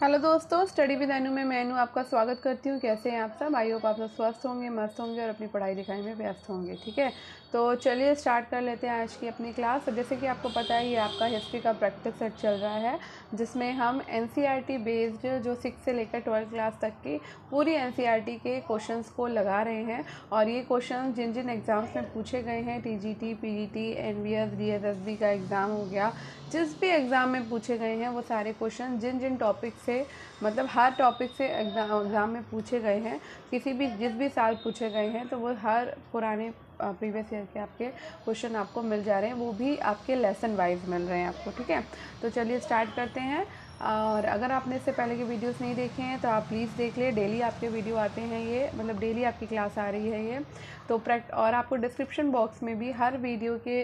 Hello दोस्तों, study with अनु में मैं अनु आपका स्वागत करती हूँ। कैसे हैं आप सब? आई होप आप सब स्वस्थ होंगे, मस्त होंगे और अपनी पढ़ाई लिखाई में व्यस्त होंगे। ठीक है, तो चलिए स्टार्ट कर लेते हैं आज की अपनी क्लास। जैसे कि आपको पता है, ये आपका हिस्ट्री का प्रैक्टिस सेट चल रहा है, जिसमें हम एनसीईआरटी बेस्ड जो 6 से लेकर 12 क्लास तक की पूरी एनसीईआरटी के क्वेश्चंस को लगा रहे हैं। और ये क्वेश्चन जिन जिन एग्ज़ाम्स में पूछे गए हैं, टीजीटी, पीजीटी, एनवीएस, डीएसएसबी का एग्ज़ाम हो गया, जिस भी एग्ज़ाम में पूछे गए हैं वो सारे क्वेश्चन जिन जिन टॉपिक से, मतलब हर टॉपिक से एग्ज़ाम में पूछे गए हैं, जिस भी साल पूछे गए हैं, तो वो हर पुराने प्रीवियस ईयर के आपके क्वेश्चन आपको मिल जा रहे हैं, वो भी आपके लेसन वाइज मिल रहे हैं आपको। ठीक है, तो चलिए स्टार्ट करते हैं। और अगर आपने इससे पहले के वीडियोस नहीं देखे हैं तो आप प्लीज़ देख लें। डेली आपके वीडियो आते हैं, ये मतलब डेली आपकी क्लास आ रही है ये तो और आपको डिस्क्रिप्शन बॉक्स में भी हर वीडियो के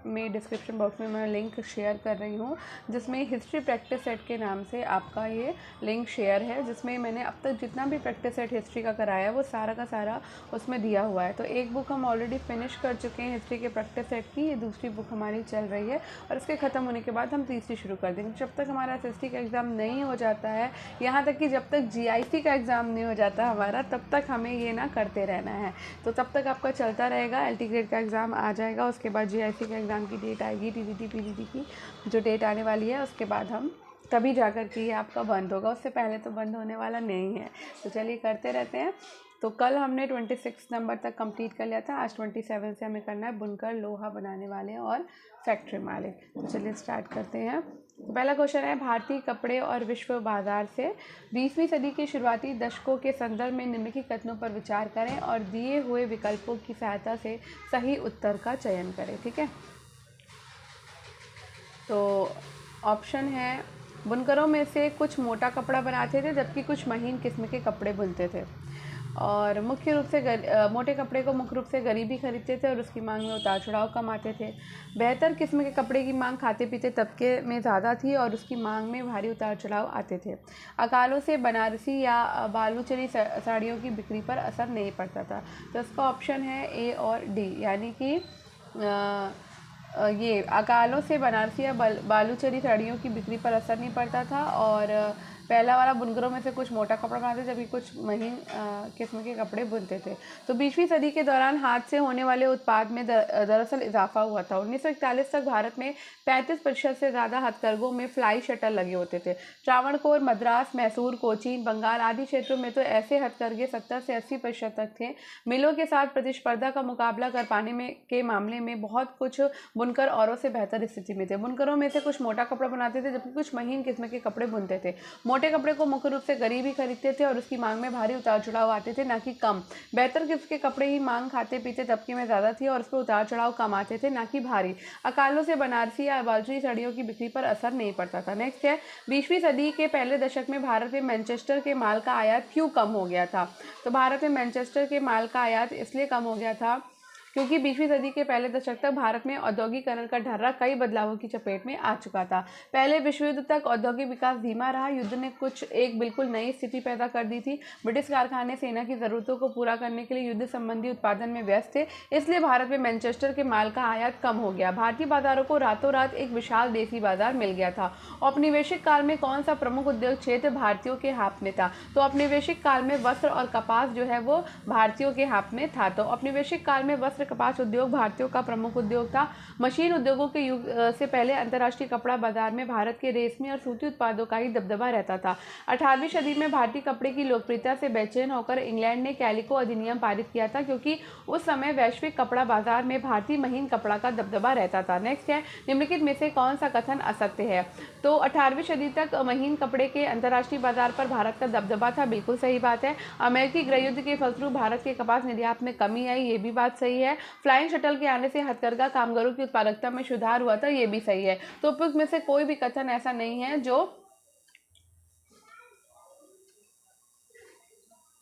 में डिस्क्रिप्शन बॉक्स में मैं लिंक शेयर कर रही हूँ, जिसमें हिस्ट्री प्रैक्टिस सेट के नाम से आपका ये लिंक शेयर है, जिसमें मैंने अब तक जितना भी प्रैक्टिस सेट हिस्ट्री का कराया है वो सारा का सारा उसमें दिया हुआ है। तो एक बुक हम ऑलरेडी फिनिश कर चुके हैं हिस्ट्री के प्रैक्टिस सेट की, ये दूसरी बुक हमारी चल रही है और इसके ख़त्म होने के बाद हम तीसरी शुरू कर देंगे। जब तक हमारा एसएसटी का एग्ज़ाम नहीं हो जाता है, यहाँ तक कि जब तक जीआईसी का एग्ज़ाम नहीं हो जाता हमारा, तब तक हमें ये ना करते रहना है। तो तब तक आपका चलता रहेगा। एलटी ग्रेड का एग्ज़ाम आ जाएगा, उसके बाद जीआईसी का एग्ज़ाम की डेट आएगी, टीजीटी पीजीटी की जो डेट आने वाली है, उसके बाद हम तभी जाकर के ये आपका बंद होगा, उससे पहले तो बंद होने वाला नहीं है। तो चलिए करते रहते हैं। तो कल हमने 26 नंबर तक कंप्लीट कर लिया था, आज 27 से हमें करना है बुनकर, लोहा बनाने वाले और फैक्ट्री मालिक। तो चलिए स्टार्ट करते हैं। तो पहला क्वेश्चन है, भारतीय कपड़े और विश्व बाजार से 20वीं सदी के शुरुआती दशकों के संदर्भ में निम्नलिखित कथनों पर विचार करें और दिए हुए विकल्पों की सहायता से सही उत्तर का चयन करें। ठीक है, तो ऑप्शन है, बुनकरों में से कुछ मोटा कपड़ा बनाते थे जबकि कुछ महीन किस्म के कपड़े बुनते थे, और मुख्य रूप से मोटे कपड़े को मुख्य रूप से गरीबी खरीदते थे और उसकी मांग में उतार चढ़ाव कम आते थे। बेहतर किस्म के कपड़े की मांग खाते पीते तबके में ज़्यादा थी और उसकी मांग में भारी उतार चढ़ाव आते थे। अकालों से बनारसी या बालूचरी साड़ियों की बिक्री पर असर नहीं पड़ता था। तो इसका ऑप्शन है ए और डी, यानी कि ये अकालों से बनारसी या बालूचरी साड़ियों की बिक्री पर असर नहीं पड़ता था, और पहला वाला बुनकरों में से कुछ मोटा कपड़ा बनाते जबकि कुछ महीन किस्म के कपड़े बुनते थे। तो 20वीं सदी के दौरान हाथ से होने वाले उत्पाद में दरअसल इजाफा हुआ था। 1941 तक भारत में 35% से ज़्यादा हथकरघों में फ्लाई शटल लगे होते थे। त्रावणकोर, मद्रास, मैसूर, कोचीन, बंगाल आदि क्षेत्रों में तो ऐसे हथकरघे 70 से 80% तक थे। मिलों के साथ प्रतिस्पर्धा का मुकाबला कर पाने के मामले में बहुत कुछ बुनकर औरों से बेहतर स्थिति में थे। बुनकरों में से कुछ मोटा कपड़ा बनाते थे जबकि कुछ महीन किस्म के कपड़े बुनते थे। मोटे कपड़े को मुख्य रूप से गरीब ही खरीदते थे और उसकी मांग में भारी उतार चढ़ाव आते थे, ना कि कम। बेहतर किस्म के कपड़े ही मांग खाते पीते तबके में ज़्यादा थी और उस पर उतार चढ़ाव कम आते थे, ना कि भारी। अकालों से बनारसी या बालूचरी साड़ियों की बिक्री पर असर नहीं पड़ता था। नेक्स्ट है, 20वीं सदी के पहले दशक में भारत में मैनचेस्टर के माल का आयात क्यों कम हो गया था? तो भारत में मैनचेस्टर के माल का आयात इसलिए कम हो गया था क्योंकि 20वीं सदी के पहले दशक तक भारत में औद्योगिकरण का ढर्रा कई बदलावों की चपेट में आ चुका था। पहले विश्व युद्ध तक औद्योगिक विकास धीमा रहा। युद्ध ने एक बिल्कुल नई स्थिति पैदा कर दी थी। ब्रिटिश कारखाने सेना की ज़रूरतों को पूरा करने के लिए युद्ध संबंधी उत्पादन में व्यस्त थे, इसलिए भारत में मैनचेस्टर के माल का आयात कम हो गया। भारतीय बाजारों को रातों रात एक विशाल देसी बाजार मिल गया था। औपनिवेशिक काल में कौन सा प्रमुख उद्योग क्षेत्र भारतीयों के हाथ में था? तो औपनिवेशिक काल में वस्त्र और कपास जो है वो भारतीयों के हाथ में था। तो औपनिवेशिक काल में वस्त्र कपास उद्योग भारतीयों का प्रमुख उद्योग था। मशीन उद्योगों के युग से पहले अंतर्राष्ट्रीय कपड़ा बाजार में भारत के रेशमी और सूती उत्पादों का ही दबदबा रहता था। 18वीं सदी में भारतीय कपड़े की लोकप्रियता से बेचैन होकर इंग्लैंड ने कैलिको अधिनियम पारित किया था, क्योंकि उस समय वैश्विक कपड़ा बाजार में भारतीय महीन कपड़ा का दबदबा रहता था। नेक्स्ट है, निम्नलिखित में से कौन सा कथन असत्य है? तो 18वीं सदी तक महीन कपड़े के अंतर्राष्ट्रीय बाजार पर भारत का दबदबा था, बिल्कुल सही बात है। अमेरिकी गृह युद्ध के फलस्वरूप भारत के कपास निर्यात में कमी आई, ये भी बात सही है। फ्लाइंग शटल के आने से हथकरघा कामगारों की उत्पादकता में सुधार हुआ था, ये भी सही है। तो उपयुक्त में से कोई भी कथन ऐसा नहीं है जो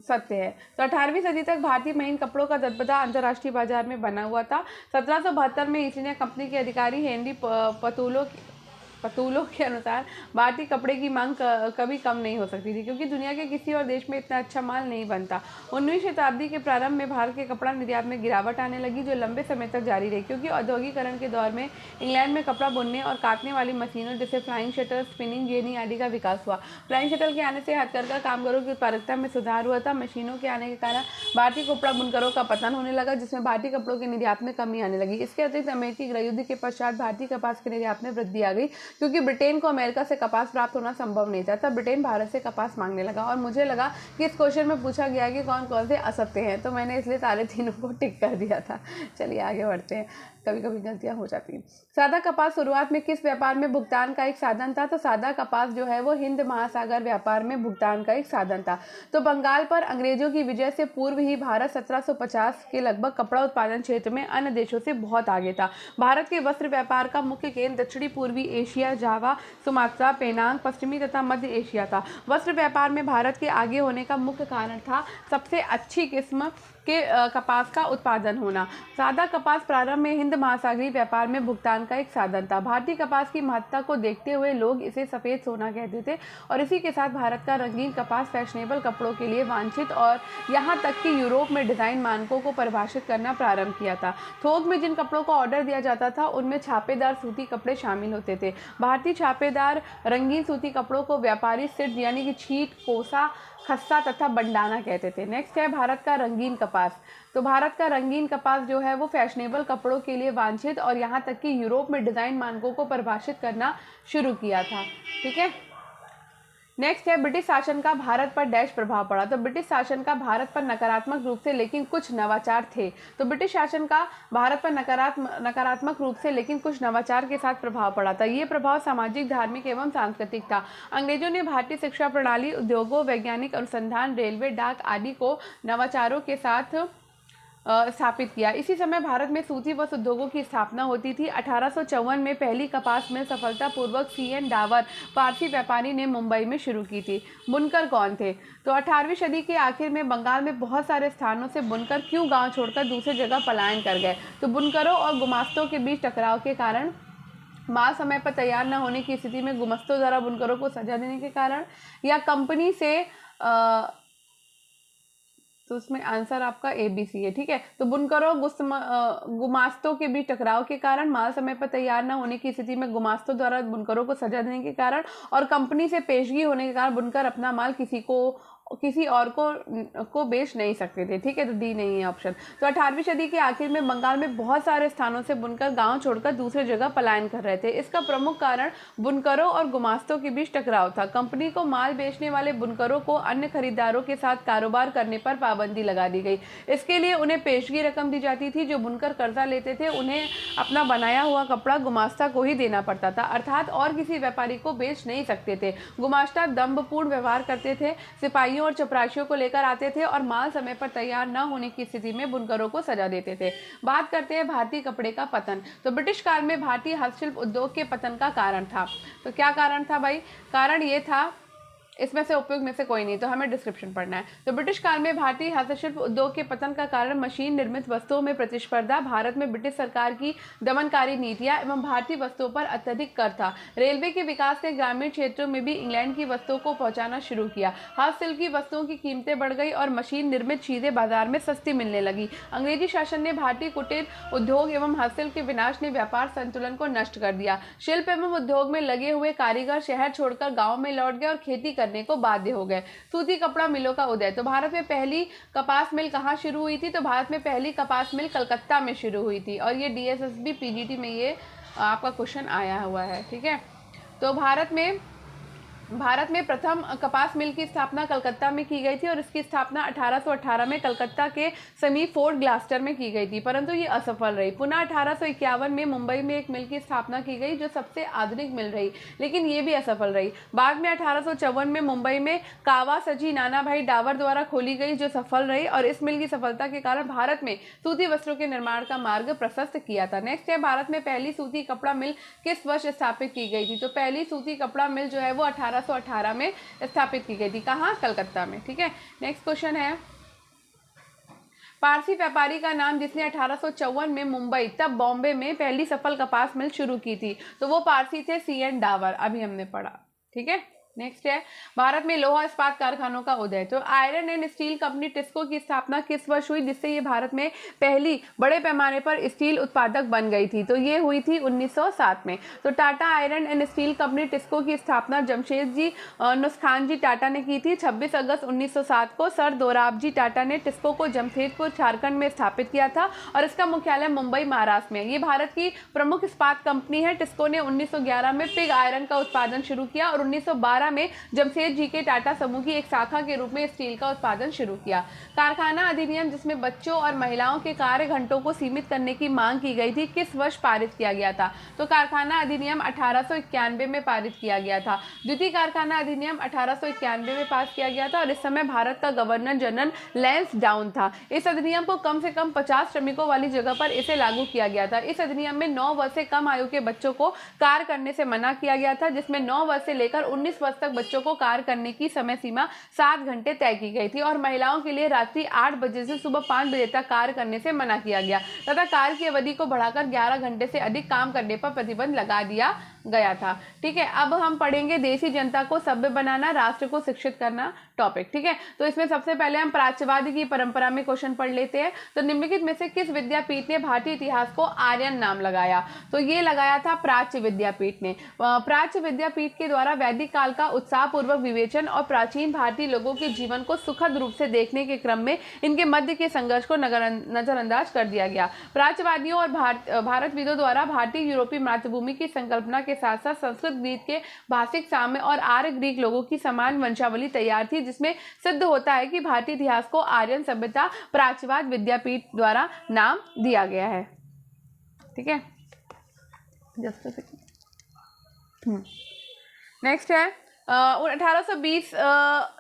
सत्य है। तो 18वीं सदी तक भारतीय महीन कपड़ों का दबदबा अंतर्राष्ट्रीय बाजार में बना हुआ था। 1772 में ईस्ट इंडिया कंपनी के अधिकारी हेनरी पतुलो पतूलों के अनुसार भारतीय कपड़े की मांग कभी कम नहीं हो सकती थी, क्योंकि दुनिया के किसी और देश में इतना अच्छा माल नहीं बनता। 19वीं शताब्दी के प्रारंभ में भारत के कपड़ा निर्यात में गिरावट आने लगी, जो लंबे समय तक जारी रही, क्योंकि औद्योगिकरण के दौर में इंग्लैंड में कपड़ा बुनने और काटने वाली मशीनों जैसे फ्लाइंग शटल, स्पिनिंग जेनी आदि का विकास हुआ। फ्लाइंग शटल के आने से हथकरघा कामगारों की उत्पादकता में सुधार हुआ था। मशीनों के आने के कारण भारतीय कपड़ा बुनकरों का पतन होने लगा, जिसमें भारतीय कपड़ों के निर्यात में कमी आने लगी। इसके अतिरिक्त अमेरिकी गृह युद्ध के पश्चात भारतीय कपास के निर्यात में वृद्धि आ गई, क्योंकि ब्रिटेन को अमेरिका से कपास प्राप्त होना संभव नहीं था। तब ब्रिटेन भारत से कपास मांगने लगा। और मुझे लगा कि इस क्वेश्चन में पूछा गया कि कौन कौन से असत्य हैं, तो मैंने इसलिए सारे तीनों को टिक कर दिया था। चलिए आगे बढ़ते हैं, कभी कभी गलतियां हो जाती हैं। सादा कपास शुरुआत में किस व्यापार में भुगतान का एक साधन था? तो सादा कपास जो है वो हिंद महासागर व्यापार में भुगतान का एक साधन था। तो बंगाल पर अंग्रेजों की विजय से पूर्व ही भारत 1750 के लगभग कपड़ा उत्पादन क्षेत्र में अन्य देशों से बहुत आगे था। भारत के वस्त्र व्यापार का मुख्य केंद्र दक्षिणी पूर्वी एशिया, जावा, सुमात्रा, पेनांग, पश्चिमी तथा मध्य एशिया था। वस्त्र व्यापार में भारत के आगे होने का मुख्य कारण था सबसे अच्छी किस्म के कपास का उत्पादन होना। सादा कपास प्रारंभ में हिंद महासागरीय व्यापार में भुगतान का एक साधन था। भारतीय कपास की महत्ता को देखते हुए लोग इसे सफ़ेद सोना कहते थे, और इसी के साथ भारत का रंगीन कपास फैशनेबल कपड़ों के लिए वांछित और यहाँ तक कि यूरोप में डिज़ाइन मानकों को परिभाषित करना प्रारंभ किया था। थोक में जिन कपड़ों को ऑर्डर दिया जाता था उनमें छापेदार सूती कपड़े शामिल होते थे। भारतीय छापेदार रंगीन सूती कपड़ों को व्यापारी सिट यानी कि छीट, कोसा, खस्सा तथा बंडाना कहते थे। नेक्स्ट है भारत का रंगीन कपास। तो भारत का रंगीन कपास जो है वो फैशनेबल कपड़ों के लिए वांछित और यहाँ तक कि यूरोप में डिज़ाइन मानकों को परिभाषित करना शुरू किया था। ठीक है, नेक्स्ट है ब्रिटिश शासन का भारत पर डैश प्रभाव पड़ा। तो ब्रिटिश शासन का भारत पर नकारात्मक रूप से लेकिन कुछ नवाचार थे। तो ब्रिटिश शासन का भारत पर नकारात्मक रूप से लेकिन कुछ नवाचार के साथ प्रभाव पड़ा था। ये प्रभाव सामाजिक, धार्मिक एवं सांस्कृतिक था। अंग्रेजों ने भारतीय शिक्षा प्रणाली, उद्योगों, वैज्ञानिक अनुसंधान, रेलवे, डाक आदि को नवाचारों के साथ स्थापित किया। इसी समय भारत में सूती वस्त्र उद्योगों की स्थापना होती थी। 1854 में पहली कपास मिल सफलतापूर्वक C.N. डावर पारसी व्यापारी ने मुंबई में शुरू की थी। बुनकर कौन थे? तो 18वीं सदी के आखिर में बंगाल में बहुत सारे स्थानों से बुनकर क्यों गांव छोड़कर दूसरी जगह पलायन कर गए? तो बुनकरों और गुमास्तों के बीच टकराव के कारण, माल समय पर तैयार न होने की स्थिति में गुमास्तों द्वारा बुनकरों को सजा देने के कारण, या कंपनी से तो उसमें आंसर आपका ABC है। ठीक है, तो बुनकरों गुमास्तों के बीच टकराव के कारण, माल समय पर तैयार न होने की स्थिति में गुमास्तों द्वारा बुनकरों को सजा देने के कारण, और कंपनी से पेशगी होने के कारण बुनकर अपना माल किसी और को बेच नहीं सकते थे। ठीक है, तो डी नहीं है ऑप्शन। तो 18वीं सदी के आखिर में बंगाल में बहुत सारे स्थानों से बुनकर गांव छोड़कर दूसरे जगह पलायन कर रहे थे। इसका प्रमुख कारण बुनकरों और गुमास्तों के बीच टकराव था। कंपनी को माल बेचने वाले बुनकरों को अन्य खरीदारों के साथ कारोबार करने पर पाबंदी लगा दी गई। इसके लिए उन्हें पेशगी रकम दी जाती थी। जो बुनकर कर्जा लेते थे उन्हें अपना बनाया हुआ कपड़ा गुमास्ता को ही देना पड़ता था, अर्थात और किसी व्यापारी को बेच नहीं सकते थे। गुमास्ता दंभपूर्ण व्यवहार करते थे, सिपाहियों और चपरासियों को लेकर आते थे और माल समय पर तैयार न होने की स्थिति में बुनकरों को सजा देते थे। बात करते हैं भारतीय कपड़े का पतन। तो ब्रिटिश काल में भारतीय हस्तशिल्प उद्योग के पतन का कारण था। तो क्या कारण था भाई? कारण ये था, इसमें से उपयोग में से कोई नहीं, तो हमें डिस्क्रिप्शन पढ़ना है। तो ब्रिटिश काल में भारतीय हस्तशिल्प उद्योग के पतन का कारण मशीन निर्मित वस्तुओं में प्रतिस्पर्धा, भारत में ब्रिटिश सरकार की दमनकारी नीतियां एवं भारतीय वस्तुओं पर अत्यधिक कर था। रेलवे के विकास ने ग्रामीण क्षेत्रों में भी इंग्लैंड की वस्तुओं को पहुंचाना शुरू किया। हस्तशिल्प की वस्तुओं की कीमतें बढ़ गई और मशीन निर्मित चीजें बाजार में सस्ती मिलने लगी। अंग्रेजी शासन ने भारतीय कुटीर उद्योग एवं हस्तशिल्प के विनाश ने व्यापार संतुलन को नष्ट कर दिया। शिल्प एवं उद्योग में लगे हुए कारीगर शहर छोड़कर गाँव में लौट गए और खेती करने को बाध्य हो गए। सूती कपड़ा मिलों का उदय। तो भारत में पहली कपास मिल कहाँ शुरू हुई थी? तो भारत में पहली कपास मिल कलकत्ता में शुरू हुई थी, और ये DSSB PGT में ये आपका क्वेश्चन आया हुआ है। ठीक है, तो भारत में प्रथम कपास मिल की स्थापना कलकत्ता में की गई थी, और इसकी स्थापना 1818 में कलकत्ता के समीप फोर्ट ग्लास्टर में की गई थी, परंतु ये असफल रही। पुनः 1851 में मुंबई में एक मिल की स्थापना की गई जो सबसे आधुनिक मिल रही, लेकिन ये भी असफल रही। बाद में 1854 में मुंबई में कावासजी नानाभाई डावर द्वारा खोली गई, जो सफल रही, और इस मिल की सफलता के कारण भारत में सूती वस्त्रों के निर्माण का मार्ग प्रशस्त किया था। नेक्स्ट है, भारत में पहली सूती कपड़ा मिल किस वर्ष स्थापित की गई थी? तो पहली सूती कपड़ा मिल जो है वो 1818 में स्थापित की गई थी। कहाँ? कलकत्ता में। ठीक है, नेक्स्ट क्वेश्चन है, पारसी व्यापारी का नाम जिसने 1854 में मुंबई तब बॉम्बे में पहली सफल कपास मिल शुरू की थी, तो वो पारसी थे CN डावर, अभी हमने पढ़ा। ठीक है, नेक्स्ट है भारत में लोहा इस्पात कारखानों का उदय। तो iron and steel company TISCO की स्थापना किस वर्ष हुई, जिससे ये भारत में पहली बड़े पैमाने पर स्टील उत्पादक बन गई थी, तो ये हुई थी 1907 में। तो Tata iron and steel company TISCO की स्थापना जमशेदजी नुस्खानजी टाटा ने की थी 26 अगस्त 1907 को। सर दोराबजी टाटा ने टिस्को को जमशेदपुर झारखंड में स्थापित किया था और इसका मुख्यालय मुंबई महाराष्ट्र में। ये भारत की प्रमुख इस्पात कंपनी है। टिस्को ने 1911 में पिग आयरन का उत्पादन शुरू किया और 1912 में जमशेद जी के टाटा समूह की एक शाखा के रूप में स्टील का उत्पादन शुरू किया। कारखाना अधिनियम जिसमें बच्चों और महिलाओं के कार्य घंटों को सीमित करने की मांग की गई थी, किस वर्ष पारित किया गया था, तो कारखाना अधिनियम 1891 में पारित किया गया था। द्वितीय कारखाना अधिनियम 1891 में पास किया गया था और इस समय भारत का गवर्नर जनरल लैंस डाउन था। इस अधिनियम को कम से कम 50 श्रमिकों वाली जगह पर इसे लागू किया गया था। इस अधिनियम में 9 वर्ष से कम आयु के बच्चों को कार्य करने से मना किया गया था, जिसमें 9 वर्ष से लेकर 19 वर्ष तक बच्चों को कार्य करने की समय सीमा 7 घंटे तय की गई थी और महिलाओं के लिए रात्रि 8 बजे से सुबह 5 बजे तक कार्य करने से मना किया गया तथा कार्य की अवधि को बढ़ाकर 11 घंटे से अधिक काम करने पर प्रतिबंध लगा दिया गया था। ठीक है, अब हम पढ़ेंगे देशी जनता को सभ्य बनाना, राष्ट्र को शिक्षित करना टॉपिक। ठीक है, तो इसमें सबसे पहले हम प्राच्यवाद की परंपरा में क्वेश्चन पढ़ लेते हैं। तो निम्नलिखित में से किस विद्यापीठ ने भारतीय इतिहास को आर्यन नाम लगाया, तो ये लगाया था प्राच्य विद्यापीठ ने। प्राच्य विद्यापीठ के द्वारा वैदिक काल का उत्साहपूर्वक विवेचन और प्राचीन भारतीय लोगों के जीवन को सुखद रूप से देखने के क्रम में इनके मध्य के संघर्ष को नजरअंदाज कर दिया गया। प्राच्यवादियों और भारतविदों द्वारा भारतीय यूरोपीय मातृभूमि की संकल्पना के साथ साथ संस्कृत ग्रीक के भाषिक साम्य और आर्य ग्रीक लोगों की समान वंशावली तैयार थी, जिसमें सिद्ध होता है कि भारतीय इतिहास को आर्यन सभ्यता प्राच्यवाद विद्यापीठ द्वारा नाम दिया गया है। ठीक है, नेक्स्ट है 1820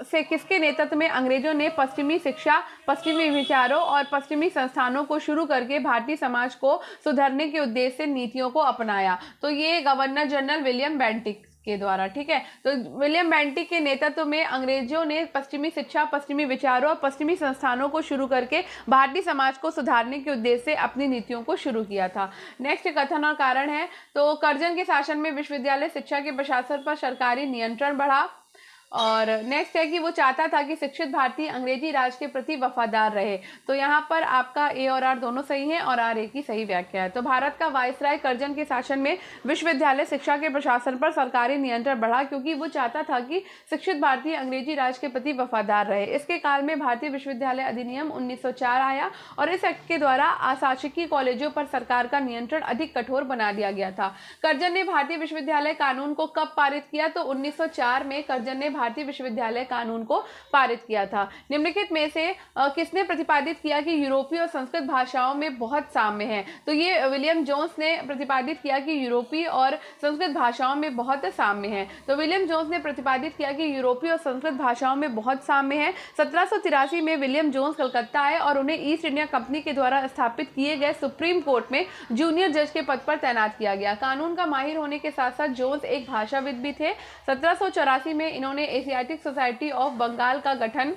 से किसके नेतृत्व में अंग्रेजों ने पश्चिमी शिक्षा, पश्चिमी विचारों और पश्चिमी संस्थानों को शुरू करके भारतीय समाज को सुधारने के उद्देश्य से नीतियों को अपनाया, तो ये गवर्नर जनरल विलियम बेंटिक के द्वारा। ठीक है, तो विलियम बेंटिक के नेतृत्व में अंग्रेजों ने पश्चिमी शिक्षा, पश्चिमी विचारों और पश्चिमी संस्थानों को शुरू करके भारतीय समाज को सुधारने के उद्देश्य से अपनी नीतियों को शुरू किया था। नेक्स्ट कथन और कारण है, तो कर्जन के शासन में विश्वविद्यालय शिक्षा के प्रशासन पर सरकारी नियंत्रण बढ़ा। और नेक्स्ट है कि वो चाहता था कि शिक्षित भारतीय अंग्रेजी राज के प्रति वफादार रहे, तो यहाँ पर आपका ए और आर दोनों सही हैं और आर ए की सही व्याख्या है। तो भारत का वायसराय कर्जन के शासन में विश्वविद्यालय शिक्षा के प्रशासन पर सरकारी नियंत्रण बढ़ा, क्योंकि वो चाहता था कि शिक्षित भारतीय अंग्रेजी राज के प्रति वफादार रहे। इसके काल में भारतीय विश्वविद्यालय अधिनियम 1904 आया और इस एक्ट के द्वारा अशासकीय कॉलेजों पर सरकार का नियंत्रण अधिक कठोर बना दिया गया था। कर्जन ने भारतीय विश्वविद्यालय कानून को कब पारित किया, तो 1904 में कर्जन ने भारतीय विश्वविद्यालय कानून को पारित किया था। निम्नलिखित में से किसने प्रतिपादित किया कि यूरोपीय और संस्कृत भाषाओं में बहुत साम्य है, तो ये विलियम जोन्स ने प्रतिपादित किया कि यूरोपीय और संस्कृत भाषाओं में बहुत साम्य है। तो विलियम जोन्स ने प्रतिपादित किया कि यूरोपीय और संस्कृत भाषाओं में बहुत साम्य है। 1783 में विलियम जोन्स कलकत्ता आए और उन्हें ईस्ट इंडिया कंपनी के द्वारा स्थापित किए गए सुप्रीम कोर्ट में जूनियर जज के पद पर तैनात किया गया। कानून का माहिर होने के साथ साथ जोन्स एक भाषाविद भी थे। 1784 में इन्होंने एशियाटिक सोसाइटी ऑफ बंगाल का गठन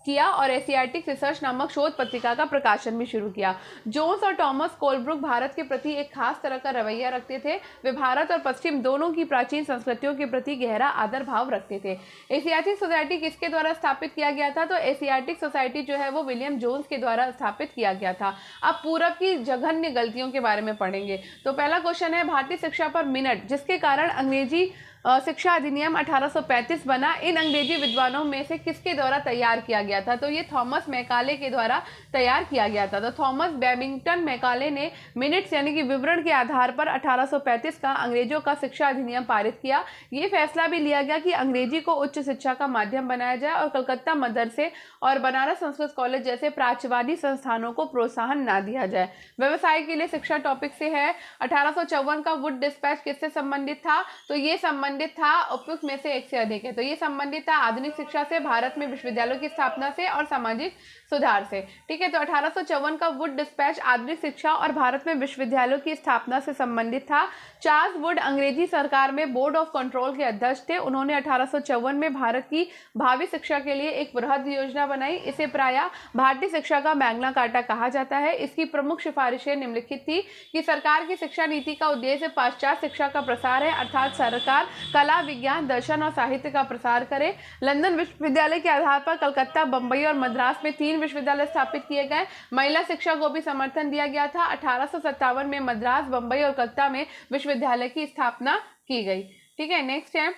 किया और एशियाटिक रिसर्च नामक शोध पत्रिका का प्रकाशन भी शुरू किया। जोन्स और टॉमस कोलब्रुक भारत के प्रति एक खास तरह का रवैया रखते थे। वे भारत और पश्चिम दोनों की प्राचीन संस्कृतियों के प्रति गहरा आदर भाव रखते थे। एशियाटिक सोसाइटी किसके द्वारा स्थापित किया गया था, तो एशियाटिक सोसाइटी जो है वो विलियम जोन्स के द्वारा स्थापित किया गया था। अब पूरब की जघन्य गलतियों के बारे में पढ़ेंगे। तो पहला क्वेश्चन है भारतीय शिक्षा पर मिनट, जिसके कारण अंग्रेजी शिक्षा अधिनियम 1835 बना, इन अंग्रेजी विद्वानों में से किसके द्वारा तैयार किया गया था, तो ये थॉमस मैकाले के द्वारा तैयार किया गया था। तो थॉमस बैबिंगटन मैकाले ने मिनट्स यानी कि विवरण के आधार पर 1835 का अंग्रेजों का शिक्षा अधिनियम पारित किया। ये फैसला भी लिया गया कि अंग्रेजी को उच्च शिक्षा का माध्यम बनाया जाए और कलकत्ता मदरसे और बनारस संस्कृत कॉलेज जैसे प्राच्यवादी संस्थानों को प्रोत्साहन ना दिया जाए। व्यवसाय के लिए शिक्षा टॉपिक से है। 1854 का वुड डिस्पैच किससे संबंधित था, तो ये संबंधित संबंधित था? उपयुक्त में से एक से अधिक है। तो ये संबंधित था आधुनिक शिक्षा से, भारत में विश्वविद्यालयों की स्थापना से और सामाजिक सुधार से। ठीक है, तो 1854 का वुड डिस्पैच आधुनिक शिक्षा और भारत में विश्वविद्यालयों की स्थापना से संबंधित था। चार्ल्स वुड अंग्रेजी सरकार में बोर्ड ऑफ कंट्रोल के अध्यक्ष थे। उन्होंने 1854 में भारत की भावी शिक्षा के लिए एक बृहद योजना बनाई। इसे प्रायः भारतीय शिक्षा का मैग्ना कार्टा कहा जाता है। इसकी प्रमुख सिफारिशें निम्नलिखित थी कि सरकार की शिक्षा नीति का उद्देश्य पाश्चात्य शिक्षा का प्रसार है, अर्थात सरकार कला, विज्ञान, दर्शन और साहित्य का प्रसार करे। लंदन विश्वविद्यालय के आधार पर कलकत्ता, बंबई और मद्रास में 3 विश्वविद्यालय स्थापित किए गए। महिला शिक्षा को भी समर्थन दिया गया था। 1857 में मद्रास, बंबई और कलकत्ता में विश्वविद्यालय की स्थापना की गई। ठीक है, नेक्स्ट है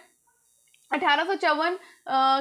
1854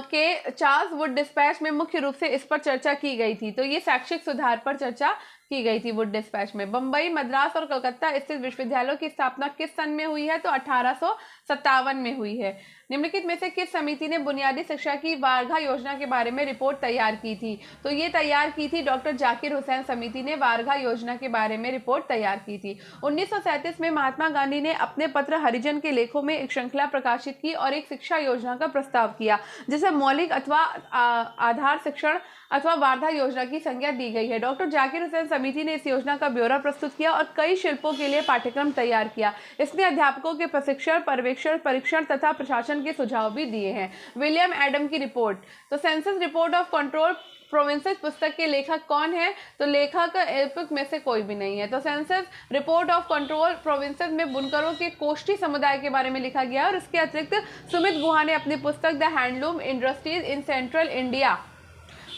के चार्ल्स वुड डिस्पैच में मुख्य रूप से इस पर चर्चा की गई थी। तो ये शैक्षिक सुधार पर चर्चा की गई थी वुड डिस्पैच में। बंबई, मद्रास और कलकत्ता स्थित विश्वविद्यालयों की स्थापना किस सन में हुई है? तो 1857 में हुई है। निम्नलिखित में से किस समिति ने बुनियादी शिक्षा की वारघा योजना के बारे में रिपोर्ट तैयार की थी? तो ये तैयार की थी डॉक्टर जाकिर हुसैन समिति ने वारघा योजना के बारे में रिपोर्ट तैयार की थी। 1937 में महात्मा गांधी ने अपने पत्र हरिजन के लेखों में एक श्रृंखला प्रकाशित की और एक शिक्षा योजना का प्रस्ताव किया, जिसे मौलिक अथवा आधार शिक्षण अथवा वारधा योजना की संज्ञा दी गई है। डॉक्टर जाकिर हुसैन समिति ने इस योजना का ब्यौरा प्रस्तुत किया और कई शिल्पों के लिए पाठ्यक्रम तैयार किया। इसने अध्यापकों के प्रशिक्षण, पर्यवेक्षण, परीक्षण तथा प्रशासन के सुझाव भी दिए हैं। विलियम एडम की रिपोर्ट, तो census report of control provinces पुस्तक के लेखक कौन है? तो लेखक उपयुक्त में से कोई भी नहीं है। तो census report of control provinces में बुनकरों के कोष्ठी समुदाय के बारे में लिखा गया और इसके अतिरिक्त सुमित गुहा ने अपनी पुस्तक the handloom industries in central India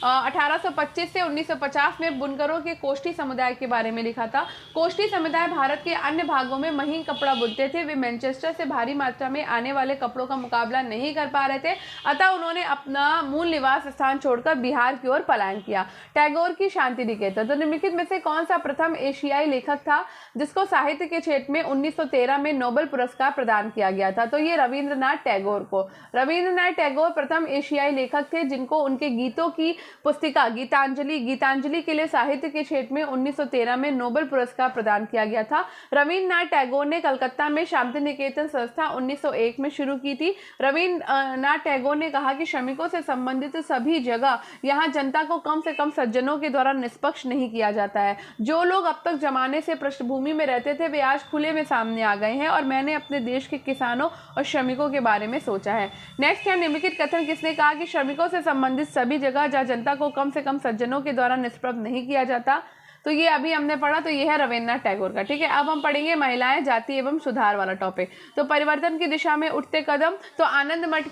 1825 से 1950 में बुनकरों के कोष्ठी समुदाय के बारे में लिखा था। कोष्ठी समुदाय भारत के अन्य भागों में महीन कपड़ा बुनते थे। वे मैनचेस्टर से भारी मात्रा में आने वाले कपड़ों का मुकाबला नहीं कर पा रहे थे, अतः उन्होंने अपना मूल निवास स्थान छोड़कर बिहार की ओर पलायन किया। टैगोर की शांति निकेतन, तो निम्नलिखित में से कौन सा प्रथम एशियाई लेखक था जिसको साहित्य के क्षेत्र में 1913 में नोबेल पुरस्कार प्रदान किया गया था? तो ये रविंद्रनाथ टैगोर को। रविंद्रनाथ टैगोर प्रथम एशियाई लेखक थे जिनको उनके गीतों की पुस्तिका गीतांजलि के लिए साहित्य के क्षेत्र में 1913 में नोबेल पुरस्कार प्रदान किया गया था। रविंद्रनाथ टैगोर ने कलकत्ता में शांति निकेतन संस्था 1901 में शुरू की थी। रविंद्रनाथ टैगोर ने कहा कि श्रमिकों से संबंधित सभी जगह यहाँ जनता को कम से कम सज्जनों के द्वारा निष्पक्ष नहीं किया जाता है। जो लोग अब तक जमाने से पृष्ठभूमि में रहते थे वे आज खुले में सामने आ गए हैं और मैंने अपने देश के किसानों और श्रमिकों के बारे में सोचा है। नेक्स्ट है निम्नलिखित कथन किसने कहा कि श्रमिकों से संबंधित सभी जगह जहाँ जनता को कम से कम सज्जनों के द्वारा निष्प्रभ नहीं किया जाता? तो ये अभी हमने पढ़ा, तो ये है रविंद्रनाथ टैगोर का। ठीक है, अब हम पढ़ेंगे महिलाएं, जाति एवं सुधार वाला टॉपिक। तो परिवर्तन की दिशा में उठते कदम, तो आनंद मठ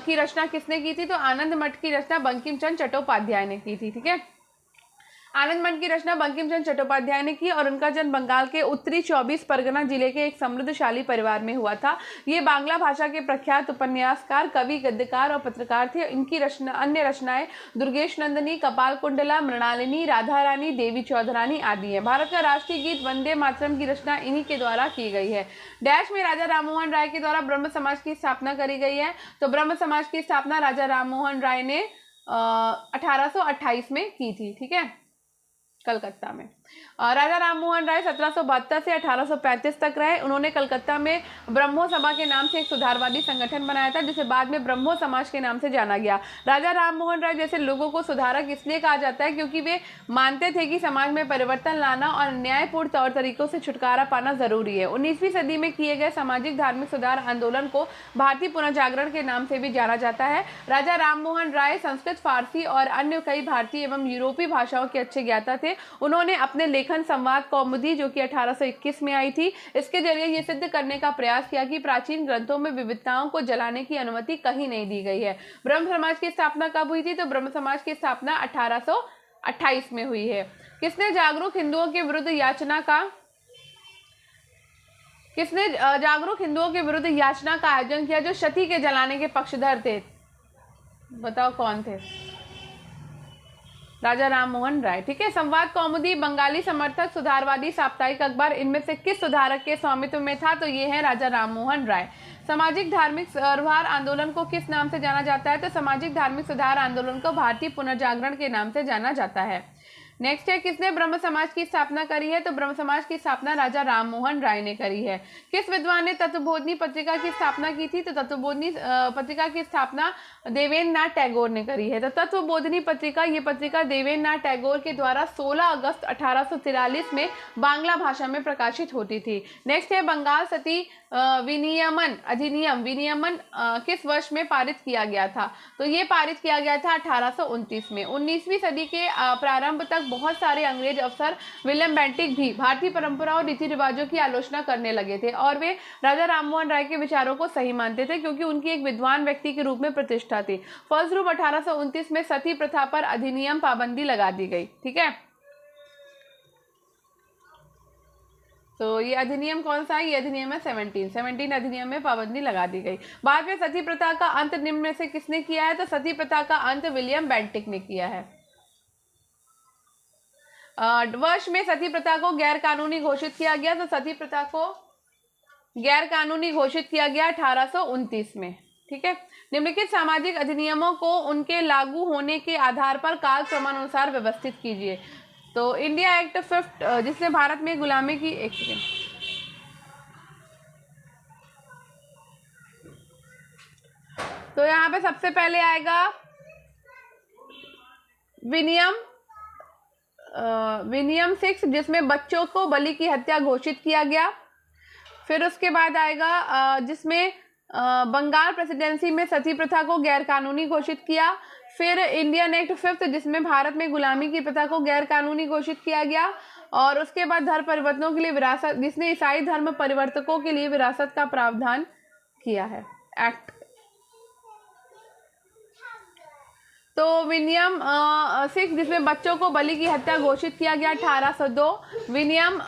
की रचना किसने की थी? तो आनंद मठ की रचना बंकिम चंद्र चट्टोपाध्याय ने की थी। ठीक है, आनंद मठ की रचना बंकिम चंद्र चट्टोपाध्याय ने की और उनका जन्म बंगाल के उत्तरी 24 परगना जिले के एक समृद्धशाली परिवार में हुआ था। ये बांग्ला भाषा के प्रख्यात उपन्यासकार, कवि, गद्यकार और पत्रकार थे। इनकी अन्य रचनाएं दुर्गेश नंदिनी, कपाल कुंडला, मृणालिनी, राधा रानी, देवी चौधरानी आदि हैं। भारत का राष्ट्रीय गीत वंदे मातरम की रचना इन्हीं के द्वारा की गई है। डैश में राजा राममोहन राय के द्वारा ब्रह्म समाज की स्थापना करी गई है। तो ब्रह्म समाज की स्थापना राजा राममोहन राय ने 1828 में की थी। ठीक है, कलकत्ता में। राजा राममोहन राय 1772 से 1835 तक रहे। उन्होंने कलकत्ता में ब्रह्मो सभा के नाम से एक सुधारवादी संगठन बनाया था जिसे बाद में ब्रह्मो समाज के नाम से जाना गया। राजा राममोहन राय जैसे लोगों को सुधारक इसलिए कहा जाता है क्योंकि वे मानते थे कि समाज में परिवर्तन लाना और न्यायपूर्ण तौर तरीकों से छुटकारा पाना जरूरी है। 19वीं सदी में किए गए सामाजिक धार्मिक सुधार आंदोलन को भारतीय पुनर्जागरण के नाम से भी जाना जाता है। राजा राममोहन राय संस्कृत, फारसी और अन्य कई भारतीय एवं यूरोपीय भाषाओं के अच्छे ज्ञाता थे। उन्होंने अपने लेखन संवाद कौमुदी, जो कि 1821 में आई थी, इसके जरिए ये सिद्ध करने का प्रयास किया कि प्राचीन ग्रंथों में विविधताओं को जलाने की अनुमति कहीं नहीं दी गई है। ब्रह्म समाज की स्थापना कब हुई थी? तो ब्रह्म समाज की स्थापना 1828 में हुई है। किसने जागरूक हिंदुओं के विरुद्ध याचना का आयोजन किया, जो सती के जलाने के पक्षधर थे? बताओ कौन थे? राजा राममोहन राय। ठीक है, संवाद कौमुदी बंगाली समर्थक सुधारवादी साप्ताहिक अखबार, इनमें से किस सुधारक के स्वामित्व में था? तो ये है राजा राममोहन राय। सामाजिक धार्मिक सुधार आंदोलन को किस नाम से जाना जाता है? तो सामाजिक धार्मिक सुधार आंदोलन को भारतीय पुनर्जागरण के नाम से जाना जाता है। नेक्स्ट है, किसने ब्रह्म समाज की स्थापना करी है? तो ब्रह्म समाज की स्थापना राजा राम मोहन राय ने करी है। किस विद्वान ने तत्वबोधिनी पत्रिका की स्थापना की थी? तो तत्वबोधिनी पत्रिका की स्थापना देवेंद्र नाथ टैगोर ने करी है। तो तत्वबोधिनी पत्रिका, ये पत्रिका देवेंद्र नाथ टैगोर के द्वारा 16 अगस्त 1843 में बांग्ला भाषा में प्रकाशित होती थी। नेक्स्ट है, बंगाल सती विनियमन विनियमन किस वर्ष में पारित किया गया था? तो ये पारित किया गया था 1829 में। 19वीं सदी के प्रारंभ तक बहुत सारे अंग्रेज अफसर विलियम बेंटिक भी भारतीय परंपरा और रीति रिवाजों की आलोचना करने लगे थे और वे राजा राममोहन राय के विचारों को सही मानते थे क्योंकि उनकी एक विद्वान व्यक्ति के रूप में प्रतिष्ठा थी। फलस्वरूप 1829 में सती प्रथा पर अधिनियम पाबंदी लगा दी गई। ठीक है, तो ये अधिनियम कौन सा है? ये अधिनियम है 17 अधिनियम में पाबंदी लगा दी गई। बाद में सती प्रथा का अंत निम्न में से किसने किया है? तो सती प्रथा का अंत विलियम बेंटिक ने किया है। वर्ष में सती प्रथा को गैर कानूनी घोषित किया गया, तो सती प्रथा को गैर कानूनी घोषित किया गया 1829 में। ठीक है, निम्नलिखित सामाजिक अधिनियमों को उनके लागू होने के आधार पर काल क्रमानुसार व्यवस्थित कीजिए। तो इंडिया एक्ट 5 जिसने भारत में गुलामी की, एक सेकेंड, तो यहाँ पे सबसे पहले आएगा विनियम 6 जिसमें बच्चों को बलि की हत्या घोषित किया गया। फिर उसके बाद आएगा जिसमें बंगाल प्रेसिडेंसी में सती प्रथा को गैर कानूनी घोषित किया। फिर इंडियन एक्ट 5 जिसमें भारत में गुलामी की प्रथा को गैर कानूनी घोषित किया गया। और उसके बाद धर्म परिवर्तनों के लिए विरासत, जिसने ईसाई धर्म परिवर्तकों के लिए विरासत का प्रावधान किया है, एक्ट। तो विनियम 6 जिसमें बच्चों को बलि की हत्या घोषित किया गया 1802। विनियम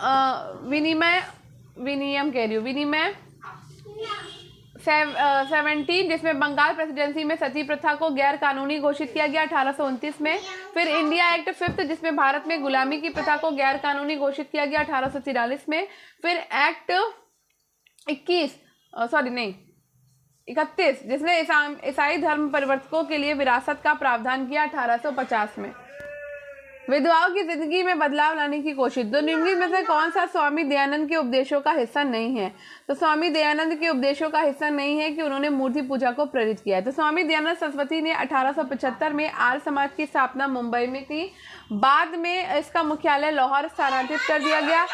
17 जिसमें बंगाल प्रेसिडेंसी में सती प्रथा को गैर कानूनी घोषित किया गया 1829 में। फिर इंडिया एक्ट 5 जिसमें भारत में गुलामी की प्रथा को गैर कानूनी घोषित किया गया 1843 में। फिर एक्ट 31 जिसने ईसाई धर्म परिवर्तकों के लिए विरासत का प्रावधान किया 1850 में। विधवाओं की जिंदगी में बदलाव लाने की कोशिश। दो निम्नलिखित में से कौन सा स्वामी दयानंद के उपदेशों का हिस्सा नहीं है? तो स्वामी दयानंद के उपदेशों का हिस्सा नहीं है कि उन्होंने मूर्ति पूजा को प्रेरित किया है। तो स्वामी दयानंद सरस्वती ने 1875 में आर्य समाज की स्थापना मुंबई में की। बाद में इसका मुख्यालय लाहौर स्थानांतरित कर दिया गया।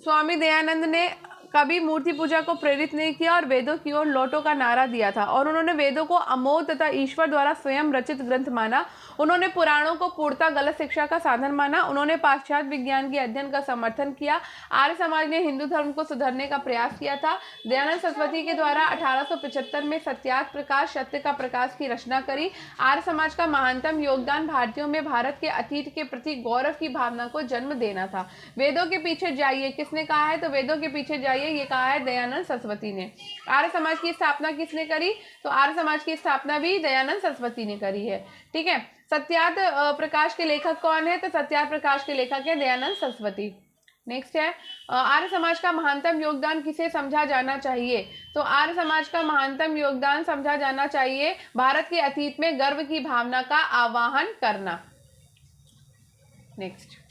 स्वामी दयानंद ने कभी मूर्ति पूजा को प्रेरित नहीं किया और वेदों की ओर लौटो का नारा दिया था और उन्होंने वेदों को अमोघ तथा ईश्वर द्वारा स्वयं रचित ग्रंथ माना। उन्होंने पुराणों को पूर्णतः गलत शिक्षा का साधन माना। उन्होंने पाश्चात्य विज्ञान के अध्ययन का समर्थन किया। आर्य समाज ने हिंदू धर्म को सुधारने का प्रयास किया था। दयानंद सरस्वती के द्वारा 1875 में सत्यार्थ प्रकाश, सत्य का प्रकाश की रचना करी। आर्य समाज का महानतम योगदान भारतीयों में भारत के अतीत के प्रति गौरव की भावना को जन्म देना था। वेदों के पीछे जाइए किसने कहा है? तो वेदों के पीछे जाइए ये कहा है दयानंद सरस्वती ने। आर्य समाज की स्थापना किसने करी? तो आर्य समाज की स्थापना भी दयानंद सरस्वती ने करी है। ठीक है, सत्यार्थ प्रकाश के लेखक कौन है? तो सत्यार्थ प्रकाश के लेखक है दयानंद सरस्वती। नेक्स्ट है, आर्य समाज का महानतम योगदान किसे समझा जाना चाहिए? तो आर्य समाज का महानतम योगदान समझा जाना चाहिए भारत के अतीत में गर्व की भावना का आवाहन करना। नेक्स्ट,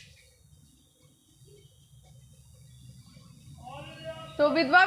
तो विधवा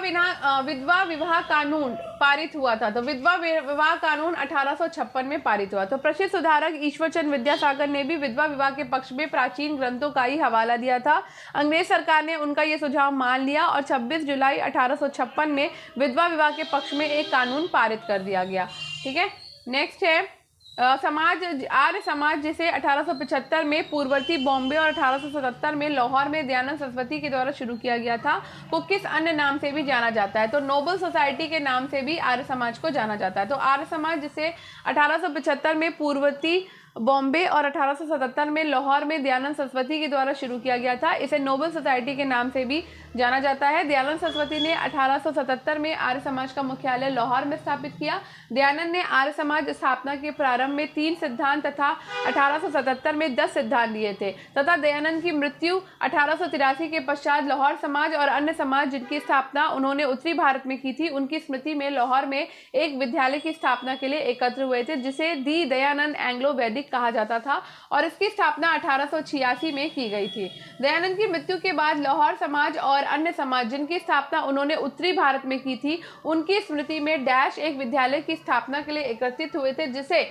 विवाह कानून पारित हुआ था। तो विधवा विवाह कानून 1856 में पारित हुआ। तो प्रसिद्ध सुधारक ईश्वरचंद्र विद्यासागर ने भी विधवा विवाह के पक्ष में प्राचीन ग्रंथों का ही हवाला दिया था। अंग्रेज सरकार ने उनका ये सुझाव मान लिया और 26 जुलाई 1856 में विधवा विवाह के पक्ष में एक कानून पारित कर दिया गया। ठीक है, नेक्स्ट है आर्य समाज जिसे 1875 में पूर्ववर्ती बॉम्बे और 1877 में लाहौर में दयानंद सरस्वती के द्वारा शुरू किया गया था, को किस अन्य नाम से भी जाना जाता है? तो नोबल सोसाइटी के नाम से भी आर्य समाज को जाना जाता है। तो आर्य समाज जिसे 1875 में पूर्ववर्ती बॉम्बे और 1877 में लाहौर में दयानंद सरस्वती के द्वारा शुरू किया गया था, इसे नोबल सोसाइटी के नाम से भी जाना जाता है। दयानंद सरस्वती ने 1877 में आर्य समाज का मुख्यालय लाहौर में स्थापित किया। दयानंद ने आर्य समाज स्थापना के प्रारंभ में 3 सिद्धांत तथा 1877 में 10 सिद्धांत दिए थे तथा दयानंद की मृत्यु 1883 के पश्चात लाहौर समाज और अन्य समाज जिनकी स्थापना उन्होंने उत्तरी भारत में की थी, उनकी स्मृति में लाहौर में एक विद्यालय की स्थापना के लिए एकत्र हुए थे जिसे दी दयानंद एंग्लो वैदिक लीग कहा जाता था और इसकी स्थापना 1886 में की गई थी। दयानंद की मृत्यु के बाद लाहौर समाज और अन्य समाज जिनकी स्थापना उन्होंने उत्तरी भारत में की थी, उनकी स्मृति में डैश एक विद्यालय की स्थापना के लिए एकत्रित हुए थे जिसे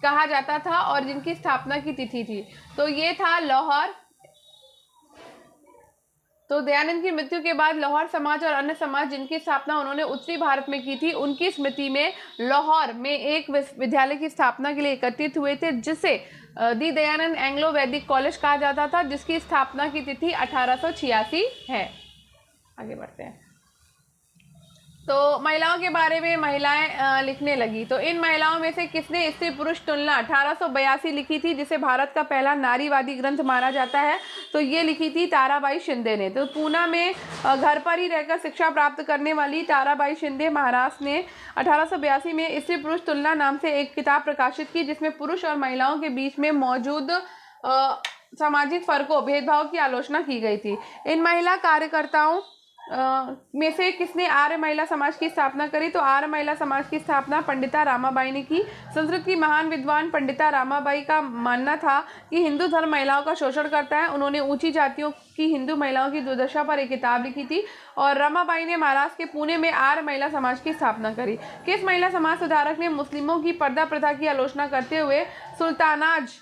कहा जाता था और जिनकी स्थापना की तिथि थी। तो ये था लाहौर। तो दयानंद की मृत्यु के बाद लाहौर समाज और अन्य समाज जिनकी स्थापना उन्होंने उत्तरी भारत में की थी, उनकी स्मृति में लाहौर में एक विद्यालय की स्थापना के लिए एकत्रित हुए थे जिसे दी दयानंद एंग्लो वैदिक कॉलेज कहा जाता था, जिसकी स्थापना की तिथि 1886 है। आगे बढ़ते हैं। तो महिलाओं के बारे में महिलाएं लिखने लगी। तो इन महिलाओं में से किसने स्त्री पुरुष तुलना 1882 लिखी थी, जिसे भारत का पहला नारीवादी ग्रंथ माना जाता है? तो ये लिखी थी ताराबाई शिंदे ने। तो पूना में घर पर ही रहकर शिक्षा प्राप्त करने वाली ताराबाई शिंदे महाराष्ट्र ने 1882 में स्त्री पुरुष तुलना नाम से एक किताब प्रकाशित की, जिसमें पुरुष और महिलाओं के बीच में मौजूद सामाजिक फर्कों भेदभाव की आलोचना की गई थी। इन महिला कार्यकर्ताओं में से किसने आर्य महिला समाज की स्थापना करी? तो आर्य महिला समाज की स्थापना पंडिता रामाबाई ने की। संस्कृत की महान विद्वान पंडिता रामाबाई का मानना था कि हिंदू धर्म महिलाओं का शोषण करता है। उन्होंने ऊंची जातियों की हिंदू महिलाओं की दुर्दशा पर एक किताब लिखी थी और रमाबाई ने महाराष्ट्र के पुणे में आर्य महिला समाज की स्थापना करी। किस महिला समाज सुधारक ने मुस्लिमों की पर्दा प्रथा की आलोचना करते हुए सुल्तानाज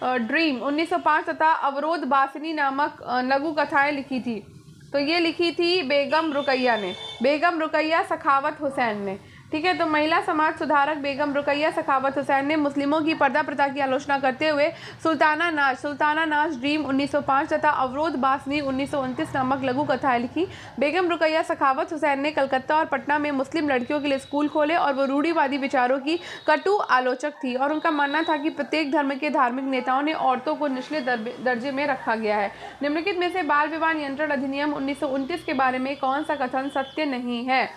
ड्रीम 1905 तथा अवरोध बासिनी नामक लघु कथाएं लिखी थी? तो ये लिखी थी बेगम रुकैया ने, बेगम रुकैया सखावत हुसैन ने। ठीक है, तो महिला समाज सुधारक बेगम रुकैया सखावत हुसैन ने मुस्लिमों की पर्दा प्रथा की आलोचना करते हुए सुल्ताना नाज ड्रीम 1905 तथा अवरोध बासनी 1929 नामक लघु कथाएं लिखी। बेगम रुकैया सखावत हुसैन ने कलकत्ता और पटना में मुस्लिम लड़कियों के लिए स्कूल खोले और वो रूढ़िवादी विचारों की कटु आलोचक थी और उनका मानना था कि प्रत्येक धर्म के धार्मिक नेताओं ने औरतों को निचले दर्जे में रखा गया है। निम्नलिखित में से बाल विवाह नियंत्रण अधिनियम 1929 के बारे में कौन सा कथन सत्य नहीं है?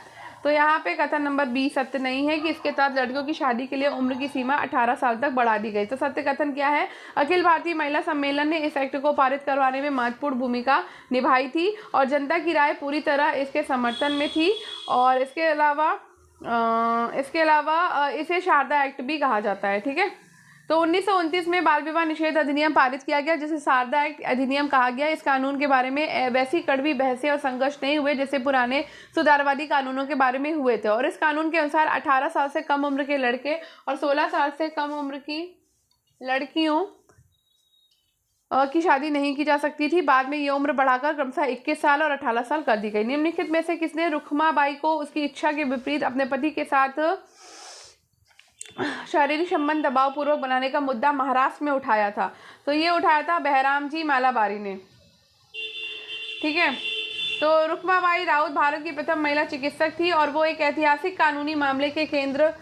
तो यहाँ पे कथन नंबर 20 सत्य नहीं है कि इसके तहत लड़कियों की शादी के लिए उम्र की सीमा 18 साल तक बढ़ा दी गई। तो सत्य कथन क्या है? अखिल भारतीय महिला सम्मेलन ने इस एक्ट को पारित करवाने में महत्वपूर्ण भूमिका निभाई थी और जनता की राय पूरी तरह इसके समर्थन में थी और इसके अलावा इसे शारदा एक्ट भी कहा जाता है। ठीक है, तो 1929 में बाल विवाह निषेध अधिनियम पारित किया गया, जिसे शारदा एक्ट अधिनियम कहा गया। इस कानून के बारे में वैसी कड़वी बहसें और संघर्ष नहीं हुए जैसे पुराने सुधारवादी कानूनों के बारे में हुए थे और इस कानून के अनुसार 18 साल से कम उम्र के लड़के और 16 साल से कम उम्र की लड़कियों की शादी नहीं की जा सकती थी। बाद में ये उम्र बढ़ाकर क्रमशः 21 साल और 18 साल कर दी गई। निम्नलिखित में से किसने रुखमाबाई को उसकी इच्छा के विपरीत अपने पति के साथ शारीरिक संबंध दबाव पूर्वक बनाने का मुद्दा महाराष्ट्र में उठाया था? तो ये उठाया था बहराम जी मालाबारी ने। ठीक है, तो रुक्माबाई राउत भारत की प्रथम महिला चिकित्सक थी और वो एक ऐतिहासिक कानूनी मामले के केंद्र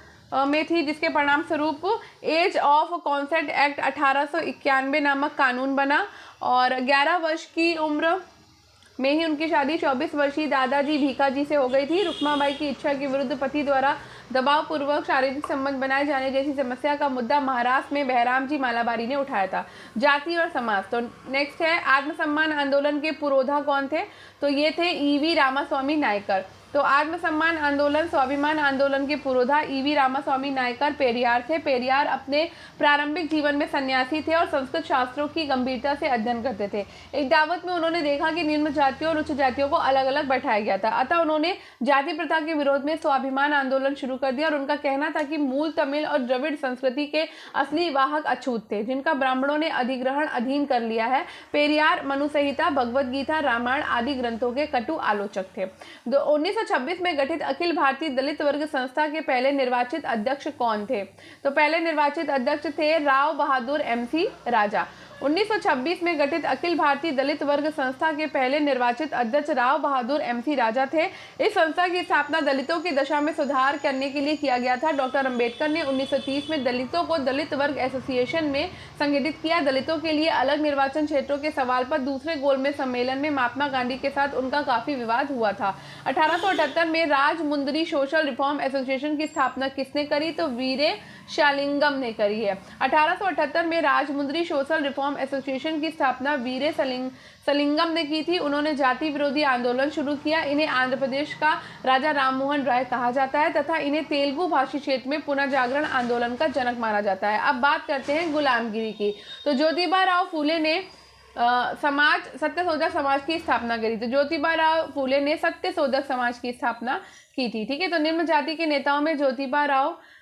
में थी, जिसके परिणाम स्वरूप एज ऑफ कॉन्सेंट एक्ट 1891 नामक कानून बना और 11 वर्ष की उम्र में ही उनकी शादी 24 वर्षीय दादाजी भीखाजी से हो गई थी। रुक्माबाई की इच्छा के विरुद्ध पति द्वारा दबावपूर्वक शारीरिक संबंध बनाए जाने जैसी समस्या का मुद्दा महाराष्ट्र में बहराम जी मालाबारी ने उठाया था। जाति और समाज। तो नेक्स्ट है आत्मसम्मान आंदोलन के पुरोधा कौन थे? तो ये थे ईवी रामास्वामी नायकर। तो आत्मसम्मान आंदोलन स्वाभिमान आंदोलन के पुरोधा ईवी रामास्वामी नायकर पेरियार थे। पेरियार अपने प्रारंभिक जीवन में सन्यासी थे और संस्कृत शास्त्रों की गंभीरता से अध्ययन करते थे। एक दावत में उन्होंने देखा कि निम्न जातियों और उच्च जातियों को अलग अलग बैठाया गया था, अतः उन्होंने जाति प्रथा के विरोध में स्वाभिमान आंदोलन शुरू कर दिया और उनका कहना था कि मूल तमिल और द्रविड़ संस्कृति के असली वाहक अछूत थे, जिनका ब्राह्मणों ने अधिग्रहण अधीन कर लिया है। पेरियार मनु संहिता, भगवद गीता, रामायण आदि ग्रंथों के कटु आलोचक थे। 1926 में गठित अखिल भारतीय दलित वर्ग संस्था के पहले निर्वाचित अध्यक्ष कौन थे? तो पहले निर्वाचित अध्यक्ष थे राव बहादुर MC राजा। 1926 में गठित अखिल भारतीय दलित वर्ग संस्था के पहले निर्वाचित अध्यक्ष राव बहादुर MC राजा थे। इस संस्था की स्थापना दलितों की दशा में सुधार करने के लिए किया गया था। डॉक्टर अंबेडकर ने 1930 में दलितों को दलित वर्ग एसोसिएशन में संगठित किया। दलितों के लिए अलग निर्वाचन क्षेत्रों के सवाल पर दूसरे गोलमेज सम्मेलन में महात्मा गांधी के साथ उनका काफी विवाद हुआ था। 1878 में राजमुंदरी सोशल रिफॉर्म एसोसिएशन की स्थापना किसने करी? तो वीरे शालिंगम ने करी है। 1878 में राजमुंद्री सोशल रिफॉर्म एसोसिएशन की स्थापना वीरे सलिंगम ने की थी। उन्होंने जाति विरोधी आंदोलन शुरू किया। इन्हें आंध्र प्रदेश का राजा राममोहन राय कहा जाता है तथा इन्हें तेलुगु भाषी क्षेत्र में पुनः जागरण आंदोलन का जनक माना जाता है। अब बात करते हैं गुलामगिरी की। तो ज्योतिबा राव फूले ने सत्यशोधक समाज की स्थापना करी। तो ज्योतिबा राव फूले ने सत्यशोधक समाज की स्थापना की थी। ठीक है, तो निम्न जाति के नेताओं में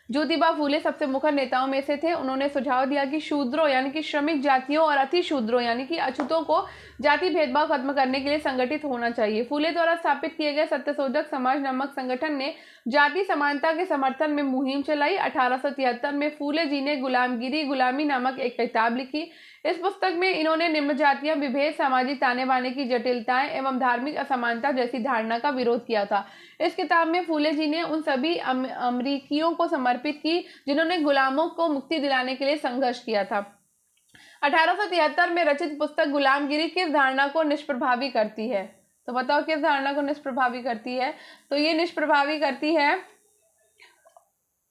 ज्योतिबा फूले सबसे मुख्य नेताओं में से थे। उन्होंने सुझाव दिया कि शूद्रों यानी कि श्रमिक जातियों और अति शूद्रों यानी कि अछूतों को जाति भेदभाव खत्म करने के लिए संगठित होना चाहिए। फूले द्वारा स्थापित किए गए सत्यशोधक समाज नामक संगठन ने जाति समानता के समर्थन में मुहिम चलाई। 1873 में फूले जी ने गुलामी नामक एक किताब लिखी। इस पुस्तक में इन्होंने निम्न जातियां, विभेद, सामाजिक ताने बाने की जटिलताएं एवं धार्मिक असमानता जैसी धारणा का विरोध किया था। इस किताब में फूले जी ने उन सभी अमरीकियों को समर्पित की जिन्होंने गुलामों को मुक्ति दिलाने के लिए संघर्ष किया था। 1873 में रचित पुस्तक गुलामगिरी किस धारणा को निष्प्रभावी करती है? तो बताओ किस धारणा को निष्प्रभावी करती है? तो ये निष्प्रभावी करती है,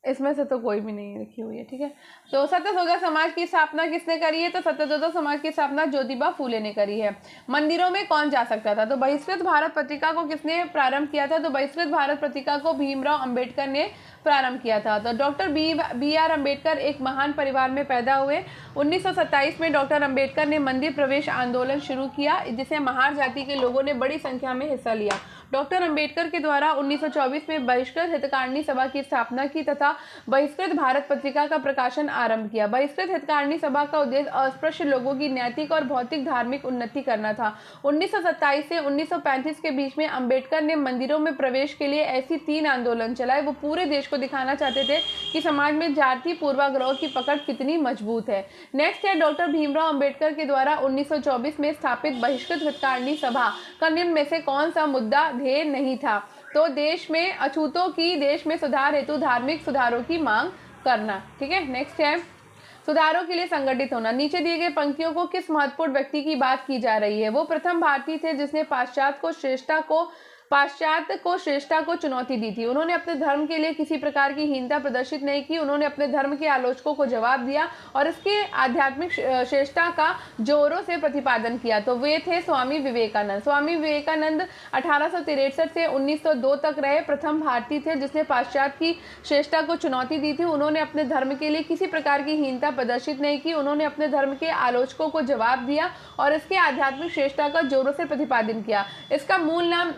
इसमें से तो कोई भी नहीं लिखी हुई है। ठीक है, तो सत्यशोधक समाज की स्थापना किसने करी है? तो सत्यशोधक समाज की स्थापना ज्योतिबा फूले ने करी है। मंदिरों में कौन जा सकता था? तो बहिष्कृत भारत पत्रिका को किसने प्रारंभ किया था? तो बहिष्कृत भारत पत्रिका को भीमराव अंबेडकर ने प्रारंभ किया था। तो डॉक्टर बी आर अम्बेडकर एक महान परिवार में पैदा हुए। 1927 में डॉक्टर अम्बेडकर ने मंदिर प्रवेश आंदोलन शुरू किया जिसे महार जाति के लोगों ने बड़ी संख्या में हिस्सा लिया। डॉक्टर अम्बेडकर के द्वारा 1924 में बहिष्कृत हितकारिणी सभा की स्थापना की तथा बहिष्कृत भारत पत्रिका का प्रकाशन आरंभ किया। बहिष्कृत हितकारिणी सभा का उद्देश्य अस्पृश्य लोगों की नैतिक और भौतिक धार्मिक उन्नति करना था। 1927 से 1935 के बीच में अम्बेडकर ने मंदिरों में प्रवेश के लिए ऐसी 3 आंदोलन चलाए। वो पूरे देश को दिखाना चाहते थे कि समाज में जाति पूर्वाग्रह की पकड़ कितनी मजबूत है। नेक्स्ट है डॉक्टर भीमराव अंबेडकर के द्वारा 1924 में स्थापित बहिष्कृत हितकारिणी सभा का निम्न में से कौन सा मुद्दा ध्येय नहीं था? तो देश में अछूतों की देश में सुधार हेतु धार्मिक सुधारों की मांग करना। ठीक है, नेक्स्ट है सुधारों के लिए संगठित होना। नीचे दिए गए पंक्तियों को किस महत्वपूर्ण व्यक्ति की बात की जा रही है? वो प्रथम भारतीय थे जिसने पाश्चात्य को श्रेष्ठता को चुनौती दी थी। उन्होंने अपने धर्म के लिए किसी प्रकार की हीनता प्रदर्शित नहीं की। उन्होंने अपने धर्म के आलोचकों को जवाब दिया और इसके आध्यात्मिक श्रेष्ठता का जोरों से प्रतिपादन किया। तो वे थे स्वामी विवेकानंद। स्वामी विवेकानंद 1863 से 1902 तक रहे प्रथम भारतीय थे जिसने पाश्चात्य की श्रेष्ठता को चुनौती दी थी। उन्होंने अपने धर्म के लिए किसी प्रकार की हीनता प्रदर्शित नहीं की। उन्होंने अपने धर्म के आलोचकों को जवाब दिया और इसके आध्यात्मिक श्रेष्ठता का जोरों से प्रतिपादन किया।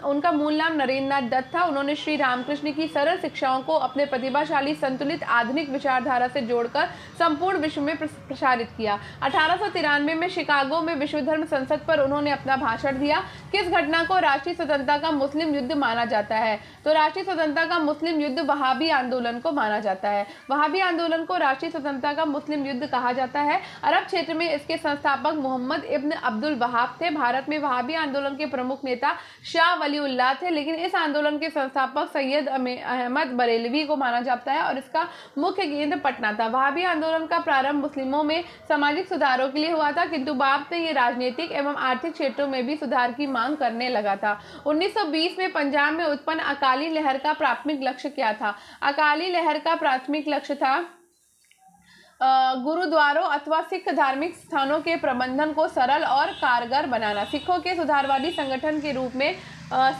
उनका मूल नाम नरेंद्रनाथ दत्त था। उन्होंने श्री रामकृष्ण की सरल शिक्षाओं को अपने प्रतिभाशाली संतुलित आधुनिक विचारधारा से जोड़कर संपूर्ण विश्व में प्रसारित किया। 1893 में शिकागो में विश्व धर्म संसद पर उन्होंने अपना भाषण दिया। किस घटना को राष्ट्रीय स्वतंत्रता का मुस्लिम युद्ध माना जाता है? तो राष्ट्रीय स्वतंत्रता का मुस्लिम युद्ध वहाबी आंदोलन को माना जाता है। वहाबी आंदोलन को राष्ट्रीय स्वतंत्रता का मुस्लिम युद्ध कहा जाता है। अरब क्षेत्र में इसके संस्थापक मोहम्मद इब्न अब्दुल वहाब थे। भारत में वहाबी आंदोलन के प्रमुख नेता शाह वलीउल्लाह थे, लेकिन इस आंदोलन के संस्थापक सैयद अहमद बरेलवी को माना जाता है और इसका मुख्य केंद्र पटना था। वहाबी आंदोलन का प्रारंभ मुस्लिमों में सामाजिक सुधारों के लिए हुआ था, किंतु बाद में ये राजनीतिक एवं आर्थिक क्षेत्रों में भी सुधार की मांग करने लगा था। 1920 में पंजाब में उत्पन्न अकाली लहर का प्राथमिक लक्ष्य क्या था? अकाली लहर का प्राथमिक लक्ष्य था गुरुद्वारों अथवा सिख धार्मिक स्थानों के प्रबंधन को सरल और कारगर बनाना। सिखों के सुधारवादी संगठन के रूप में